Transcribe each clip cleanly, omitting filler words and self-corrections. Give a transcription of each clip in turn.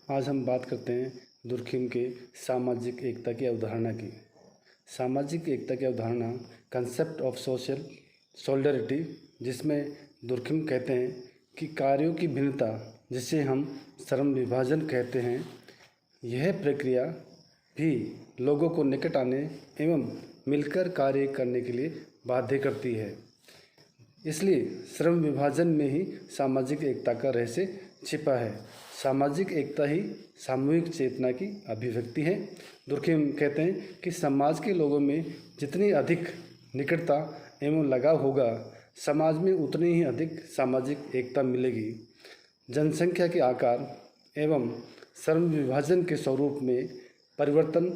आज हम बात करते हैं दुर्खिम के सामाजिक एकता की अवधारणा की। सामाजिक एकता की अवधारणा कंसेप्ट ऑफ सोशल सॉलिडरिटी, जिसमें दुर्खिम कहते हैं कि कार्यों की भिन्नता, जिसे हम श्रम विभाजन कहते हैं, यह प्रक्रिया भी लोगों को निकट आने एवं मिलकर कार्य करने के लिए बाध्य करती है। इसलिए श्रम विभाजन में ही सामाजिक एकता का रहस्य छिपा है। सामाजिक एकता ही सामूहिक चेतना की अभिव्यक्ति है। दुर्खिम कहते हैं कि समाज के लोगों में जितनी अधिक निकटता एवं लगाव होगा, समाज में उतनी ही अधिक सामाजिक एकता मिलेगी। जनसंख्या के आकार एवं श्रम विभाजन के स्वरूप में परिवर्तन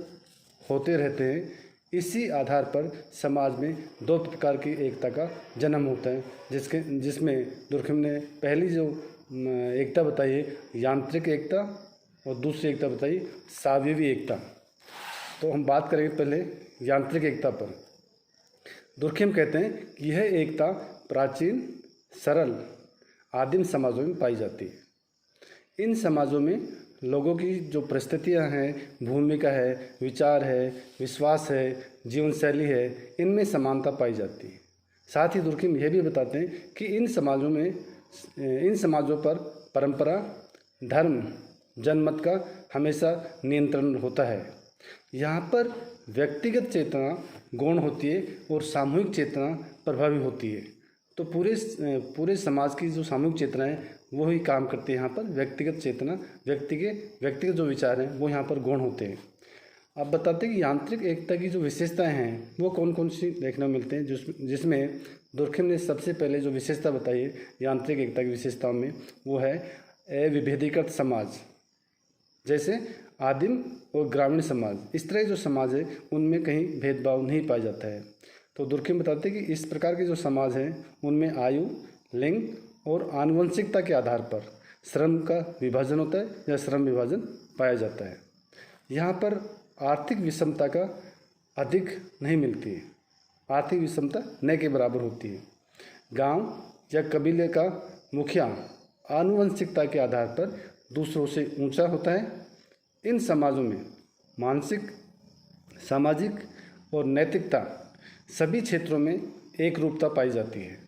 होते रहते हैं। इसी आधार पर समाज में दो प्रकार की एकता का जन्म होता है, जिसमें दुर्खिम ने पहली जो एकता बताई है यांत्रिक एकता और दूसरी एकता बताई सावयवी एकता। तो हम बात करेंगे पहले यांत्रिक एकता पर। दुर्खिम कहते हैं कि यह एकता प्राचीन, सरल, आदिम समाजों में पाई जाती है। इन समाजों में लोगों की जो परिस्थितियां हैं, भूमिका है, विचार है, विश्वास है, जीवन शैली है, इनमें समानता पाई जाती है। साथ ही दुर्खिम यह भी बताते हैं कि इन समाजों पर परंपरा, धर्म, जनमत का हमेशा नियंत्रण होता है। यहाँ पर व्यक्तिगत चेतना गौण होती है और सामूहिक चेतना प्रभावी होती है। तो पूरे समाज की जो सामूहिक चेतना है वो ही काम करती है। यहाँ पर व्यक्तिगत चेतना, व्यक्तिगत जो विचार हैं वो यहाँ पर गौण होते हैं। अब बताते हैं कि यांत्रिक एकता की जो विशेषताएं हैं वो कौन कौन सी देखने को मिलते हैं, जिसमें दुर्खिम ने सबसे पहले जो विशेषता बताई है यांत्रिक एकता की विशेषताओं में, वो है अविभेदीकृत समाज, जैसे आदिम और ग्रामीण समाज। इस तरह जो समाज है उनमें कहीं भेदभाव नहीं पाया जाता है। तो दुर्खिम बताते हैं कि इस प्रकार के जो समाज हैं उनमें आयु, लिंग और आनुवंशिकता के आधार पर श्रम का विभाजन होता है या श्रम विभाजन पाया जाता है। यहाँ पर आर्थिक विषमता का अधिक नहीं मिलती है। आर्थिक विषमता न के बराबर होती है। गांव या कबीले का मुखिया आनुवंशिकता के आधार पर दूसरों से ऊंचा होता है। इन समाजों में मानसिक, सामाजिक और नैतिकता सभी क्षेत्रों में एक रूपता पाई जाती है।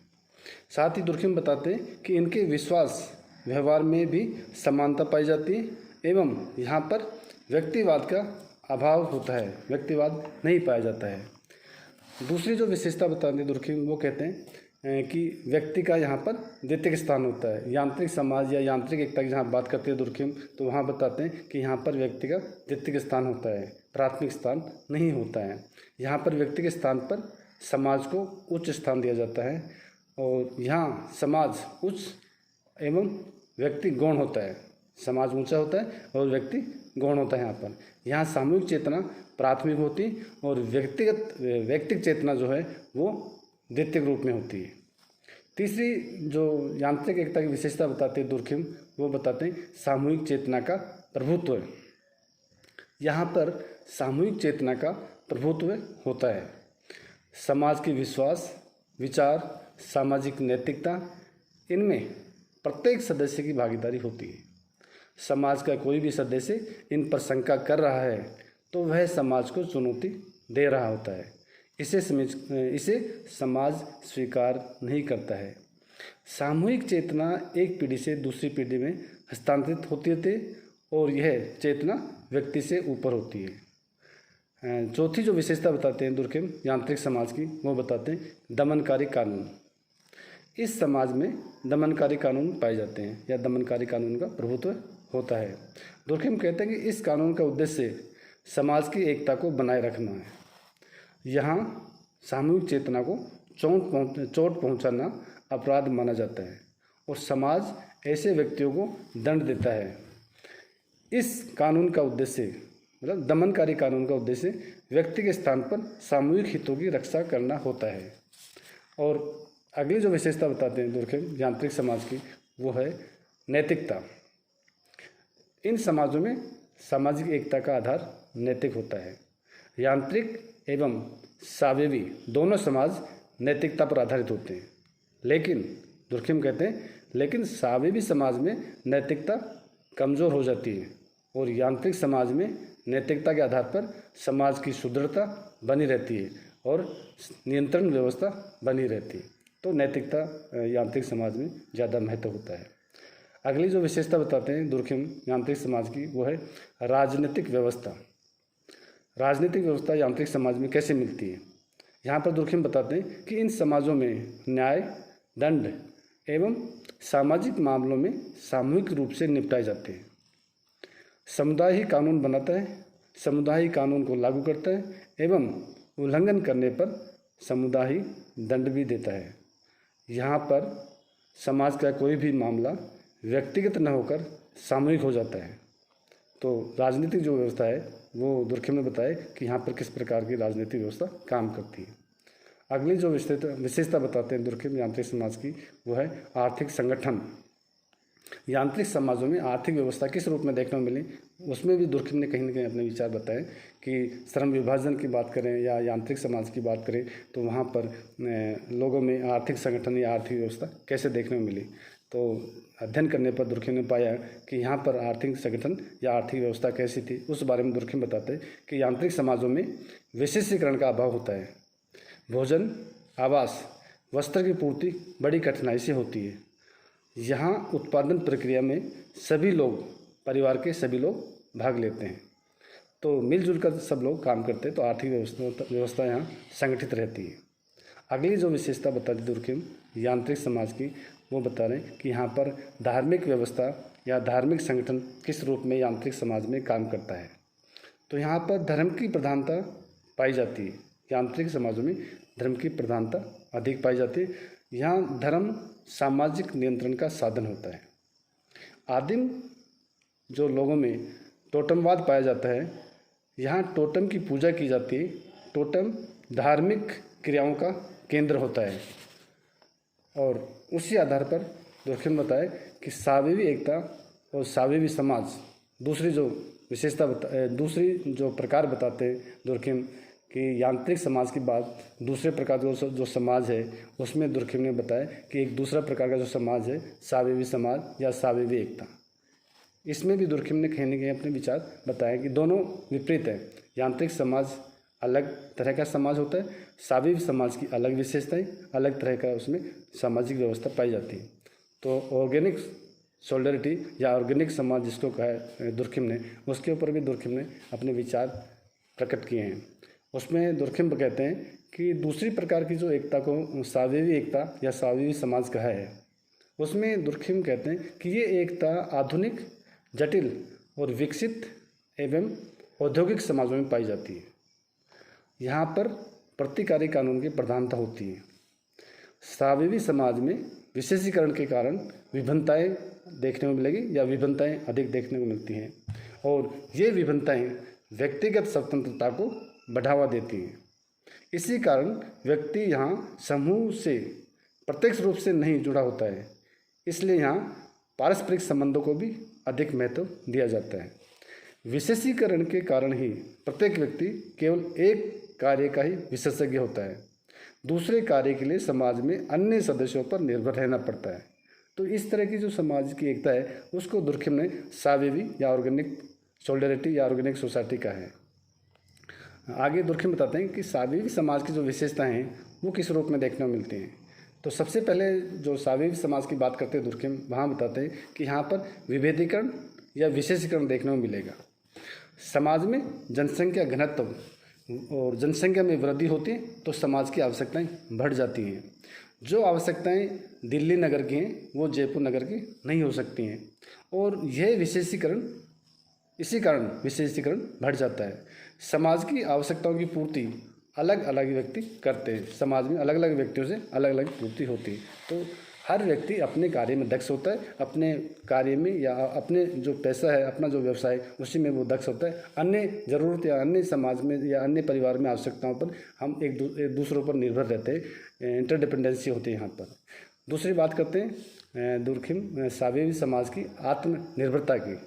साथ ही दुर्खिम बताते हैं कि इनके विश्वास व्यवहार में भी समानता पाई जाती है एवं यहाँ पर व्यक्तिवाद का अभाव होता है, व्यक्तिवाद नहीं पाया जाता है। दूसरी जो विशेषता बताते हैं दुर्खिम, वो कहते हैं कि व्यक्ति का यहाँ पर द्वितीयक स्थान होता है। यांत्रिक समाज या यांत्रिक एकता की जहाँ बात करते हैं दुर्खिम, तो वहाँ बताते हैं कि यहाँ पर व्यक्ति का द्वितीयक स्थान होता है, प्राथमिक स्थान नहीं होता है। यहाँ पर व्यक्ति के स्थान पर समाज को उच्च स्थान दिया जाता है और यहाँ समाज उच्च एवं व्यक्ति गौण होता है। समाज ऊंचा होता है और व्यक्ति गौण होता है। यहाँ सामूहिक चेतना प्राथमिक होती और व्यक्तिगत चेतना जो है वो द्वितीयक रूप में होती है। तीसरी जो यांत्रिक एकता की विशेषता बताते हैं दुर्खिम, वो बताते हैं सामूहिक चेतना का प्रभुत्व। यहाँ पर सामूहिक चेतना का प्रभुत्व होता है। समाज के विश्वास, विचार, सामाजिक नैतिकता, इनमें प्रत्येक सदस्य की भागीदारी होती है। समाज का कोई भी सदस्य इन पर शंका कर रहा है तो वह समाज को चुनौती दे रहा होता है। इसे समाज स्वीकार नहीं करता है। सामूहिक चेतना एक पीढ़ी से दूसरी पीढ़ी में हस्तांतरित होती है और यह चेतना व्यक्ति से ऊपर होती है। चौथी जो विशेषता बताते हैं दुर्खिम यांत्रिक समाज की, वो बताते हैं दमनकारी कानून। इस समाज में दमनकारी कानून पाए जाते हैं या दमनकारी कानून का प्रभुत्व होता है। दुर्खिम कहते हैं कि इस कानून का उद्देश्य समाज की एकता को बनाए रखना है। यहाँ सामूहिक चेतना को चोट पहुँचाना अपराध माना जाता है और समाज ऐसे व्यक्तियों को दंड देता है। इस कानून का उद्देश्य, मतलब दमनकारी कानून का उद्देश्य व्यक्ति के स्थान पर सामूहिक हितों की रक्षा करना होता है। और अगली जो विशेषता बताते हैं दुर्खिम यांत्रिक समाज की, वो है नैतिकता। इन समाजों में सामाजिक एकता का आधार नैतिक होता है। यांत्रिक एवं सावयवी दोनों समाज नैतिकता पर आधारित होते हैं, लेकिन दुर्खिम कहते हैं लेकिन सावयवी समाज में नैतिकता कमज़ोर हो जाती है और यांत्रिक समाज में नैतिकता के आधार पर समाज की सुदृढ़ता बनी रहती है और नियंत्रण व्यवस्था बनी रहती है। तो नैतिकता यांत्रिक समाज में ज़्यादा महत्व होता है। अगली जो विशेषता बताते हैं दुर्खिम यांत्रिक समाज की, वो है राजनीतिक व्यवस्था। राजनीतिक व्यवस्था यांत्रिक समाज में कैसे मिलती है? यहाँ पर दुर्खिम बताते हैं कि इन समाजों में न्याय, दंड एवं सामाजिक मामलों में सामूहिक रूप से निपटाए जाते हैं। समुदाय ही कानून बनाता है, समुदाय ही कानून को लागू करता है एवं उल्लंघन करने पर समुदाय ही दंड भी देता है। यहाँ पर समाज का कोई भी मामला व्यक्तिगत न होकर सामूहिक हो जाता है। तो राजनीतिक जो व्यवस्था है वो दुर्खिम ने बताया कि यहाँ पर किस प्रकार की राजनीतिक व्यवस्था काम करती है। अगली जो विशेषता बताते हैं दुर्खिम यांत्रिक समाज की, वो है आर्थिक संगठन। यांत्रिक समाजों में आर्थिक व्यवस्था किस रूप में देखने को मिली, उसमें भी दुर्खिम ने कहीं न कहीं अपने विचार बताए कि श्रम विभाजन की बात करें या यांत्रिक समाज की बात करें तो वहाँ पर लोगों में आर्थिक संगठन या आर्थिक व्यवस्था कैसे देखने को मिली। तो अध्ययन करने पर दुर्खिम ने पाया कि यहाँ पर आर्थिक संगठन या आर्थिक व्यवस्था कैसी थी, उस बारे में दुर्खिम बताते हैं कि यांत्रिक समाजों में विशेषीकरण का अभाव होता है। भोजन, आवास, वस्त्र की पूर्ति बड़ी कठिनाई से होती है। यहाँ उत्पादन प्रक्रिया में सभी लोग, परिवार के सभी लोग भाग लेते हैं, तो मिलजुल कर सब लोग काम करते हैं, तो आर्थिक व्यवस्था यहाँ संगठित रहती है। अगली जो विशेषता बताती दुर्खिम यांत्रिक समाज की, वो बता रहे हैं कि यहाँ पर धार्मिक व्यवस्था या धार्मिक संगठन किस रूप में यांत्रिक समाज में काम करता है। तो यहाँ पर धर्म की प्रधानता पाई जाती है। यांत्रिक समाजों में धर्म की प्रधानता अधिक पाई जाती है। यहाँ धर्म सामाजिक नियंत्रण का साधन होता है। आदिम जो लोगों में टोटमवाद पाया जाता है, यहाँ टोटम की पूजा की जाती है। टोटम धार्मिक क्रियाओं का केंद्र होता है और उसी आधार पर दुर्खिम बताए कि साविवी एकता और साविवी समाज दूसरी जो विशेषता दूसरी जो प्रकार बताते हैं दुर्खिम कि यांत्रिक समाज की बात, दूसरे प्रकार जो समाज है उसमें दुर्खिम ने बताया कि एक दूसरा प्रकार का जो समाज है साविवी समाज या साविवी एकता। इसमें भी दुर्खिम ने कहीं न कहीं अपने विचार बताए कि दोनों विपरीत है। यांत्रिक समाज अलग तरह का समाज होता है, साविवी समाज की अलग विशेषताएं, अलग तरह का उसमें सामाजिक व्यवस्था पाई जाती है। तो ऑर्गेनिक सॉलिडरिटी या ऑर्गेनिक समाज जिसको कहा है दुर्खिम ने, उसके ऊपर भी दुर्खिम ने अपने विचार प्रकट किए हैं। उसमें दुर्खिम कहते हैं कि दूसरी प्रकार की जो एकता को साविवी एकता या साविवी समाज कहा है, उसमें दुर्खिम कहते हैं कि ये एकता आधुनिक, जटिल और विकसित एवं औद्योगिक समाजों में पाई जाती है। यहाँ पर प्रतिकारी कानून की प्रधानता होती है। साविवी समाज में विशेषीकरण के कारण विभिन्नताएं देखने को मिलेगी या विभिन्नताएं अधिक देखने को मिलती हैं और ये विभिन्नताएं व्यक्तिगत स्वतंत्रता को बढ़ावा देती हैं। इसी कारण व्यक्ति यहाँ समूह से प्रत्यक्ष रूप से नहीं जुड़ा होता है, इसलिए यहाँ पारस्परिक संबंधों को भी अधिक महत्व दिया जाता है। विशेषीकरण के कारण ही प्रत्येक व्यक्ति केवल एक कार्य का ही विशेषज्ञ होता है। दूसरे कार्य के लिए समाज में अन्य सदस्यों पर निर्भर रहना पड़ता है। तो इस तरह की जो समाज की एकता है उसको दुर्खिम ने साविवी या ऑर्गेनिक सॉलिडरिटी या ऑर्गेनिक सोसाइटी का है। आगे दुर्खिम बताते हैं कि साविवी समाज की जो विशेषताएं हैं वो किस रूप में देखने को मिलती हैं। तो सबसे पहले जो साविवी समाज की बात करते हैं दुर्खिम, वहाँ बताते हैं कि यहाँ पर विभेदीकरण या विशेषीकरण देखने को मिलेगा। समाज में जनसंख्या घनत्व और जनसंख्या में वृद्धि होती है तो समाज की आवश्यकताएं बढ़ जाती हैं। जो आवश्यकताएं दिल्ली नगर की हैं वो जयपुर नगर की नहीं हो सकती हैं और यह विशेषीकरण, इसी कारण विशेषीकरण बढ़ जाता है। समाज की आवश्यकताओं की पूर्ति अलग अलग व्यक्ति करते हैं। समाज में अलग अलग व्यक्तियों से अलग अलग पूर्ति होती है। तो हर व्यक्ति अपने कार्य में दक्ष होता है, अपने कार्य में या अपने जो पैसा है, अपना जो व्यवसाय उसी में वो दक्ष होता है। अन्य ज़रूरत या अन्य समाज में या अन्य परिवार में आवश्यकताओं पर हम एक दूसरों पर निर्भर रहते हैं। इंटरडिपेंडेंसी होती है यहाँ पर। दूसरी बात करते हैं दुर्खिम साविवी समाज की आत्मनिर्भरता की।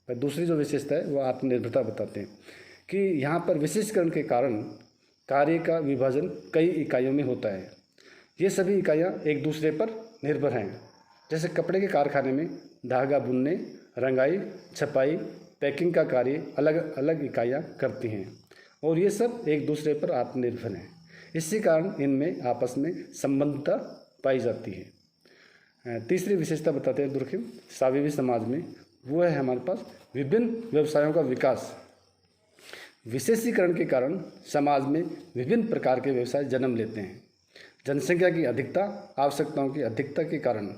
दूसरी जो विशेषता है वो आत्मनिर्भरता बताते हैं कि यहाँ पर विशेषीकरण के कारण कार्य का विभाजन कई इकाइयों में होता है। ये सभी इकाइयाँ एक दूसरे पर निर्भर हैं। जैसे कपड़े के कारखाने में धागा बुनने, रंगाई, छपाई, पैकिंग का कार्य अलग अलग इकाइयाँ करती हैं और ये सब एक दूसरे पर आत्मनिर्भर हैं। इसी कारण इनमें आपस में संबद्धता पाई जाती है। तीसरी विशेषता बताते हैं दुर्खिम साविवी समाज में, वो है हमारे पास विभिन्न व्यवसायों का विकास। विशेषीकरण के कारण समाज में विभिन्न प्रकार के व्यवसाय जन्म लेते हैं। जनसंख्या की अधिकता, आवश्यकताओं की अधिकता के कारण,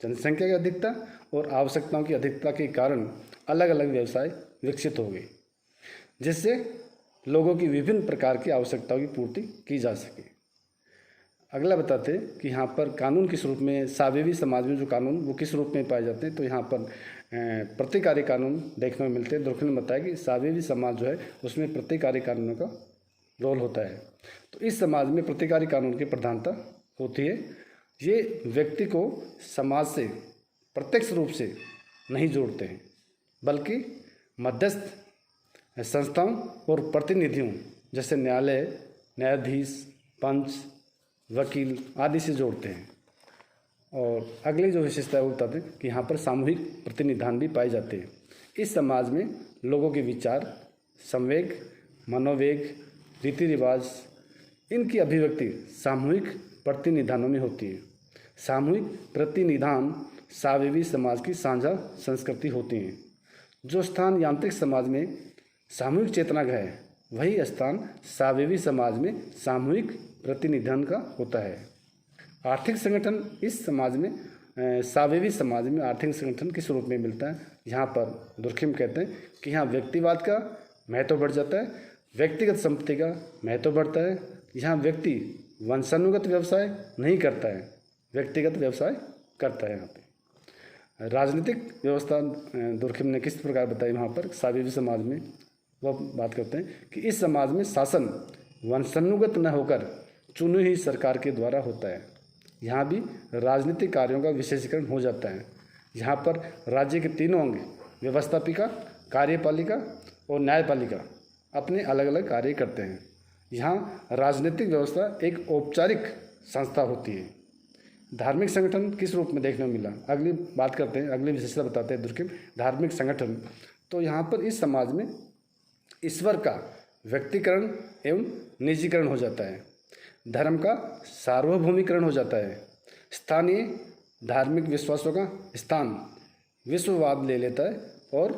जनसंख्या की अधिकता और आवश्यकताओं की अधिकता के कारण अलग अलग व्यवसाय विकसित हो गए, जिससे लोगों की विभिन्न प्रकार की आवश्यकताओं की पूर्ति की जा सके। अगला बताते हैं कि यहाँ पर कानून किस रूप में, साविवी समाज में जो कानून वो किस रूप में पाए जाते हैं। तो यहाँ पर प्रतिकारी कानून देखने में मिलते हैं। दुर्खिम ने बताया कि साविवी समाज जो है उसमें प्रतिकारी कानूनों का रोल होता है। तो इस समाज में प्रतिकारी कानून की प्रधानता होती है। ये व्यक्ति को समाज से प्रत्यक्ष रूप से नहीं जोड़ते हैं, बल्कि मध्यस्थ संस्थाओं और प्रतिनिधियों जैसे न्यायालय, न्यायाधीश, पंच, वकील आदि से जोड़ते हैं। और अगली जो विशेषता है वो बताते हैं कि यहाँ पर सामूहिक प्रतिनिधान भी पाए जाते हैं। इस समाज में लोगों के विचार, संवेग, मनोवेग, रीति रिवाज, इनकी अभिव्यक्ति सामूहिक प्रतिनिधानों में होती है। सामूहिक प्रतिनिधान साविवी समाज की साझा संस्कृति होती हैं। जो स्थान यांत्रिक समाज में सामूहिक चेतना का है, वही स्थान साविवी समाज में सामूहिक प्रतिनिधान का होता है। आर्थिक संगठन इस समाज में, साविवी समाज में आर्थिक संगठन किस रूप में मिलता है। यहाँ पर दुर्खिम कहते हैं कि यहाँ व्यक्तिवाद का महत्व बढ़ जाता है, व्यक्तिगत संपत्ति का महत्व बढ़ता है। यहाँ व्यक्ति वंशानुगत व्यवसाय नहीं करता है, व्यक्तिगत व्यवसाय करता है। यहाँ पे राजनीतिक व्यवस्था दुर्खिम ने किस प्रकार बताई वहाँ पर साविवी समाज में, वह बात करते हैं कि इस समाज में शासन वंशानुगत न होकर चुनी हुई सरकार के द्वारा होता है। यहाँ भी राजनीतिक कार्यों का विशेषीकरण हो जाता है। यहाँ पर राज्य के तीनों अंग, व्यवस्थापिका, कार्यपालिका और न्यायपालिका, अपने अलग अलग कार्य करते हैं। यहाँ राजनीतिक व्यवस्था एक औपचारिक संस्था होती है। धार्मिक संगठन किस रूप में देखने को मिला, अगली बात करते हैं, अगली विशेषता बताते हैं दुर्खिम धार्मिक संगठन। तो यहाँ पर इस समाज में ईश्वर का व्यक्तिकरण एवं निजीकरण हो जाता है, धर्म का सार्वभौमिकरण हो जाता है, स्थानीय धार्मिक विश्वासों का स्थान विश्ववाद ले लेता है और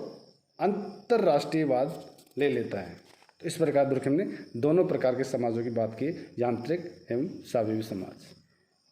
अंतर्राष्ट्रीयवाद ले लेता है। तो इस प्रकार दुर्खिम ने दोनों प्रकार के समाजों की बात की, यांत्रिक एवं साविवी समाज।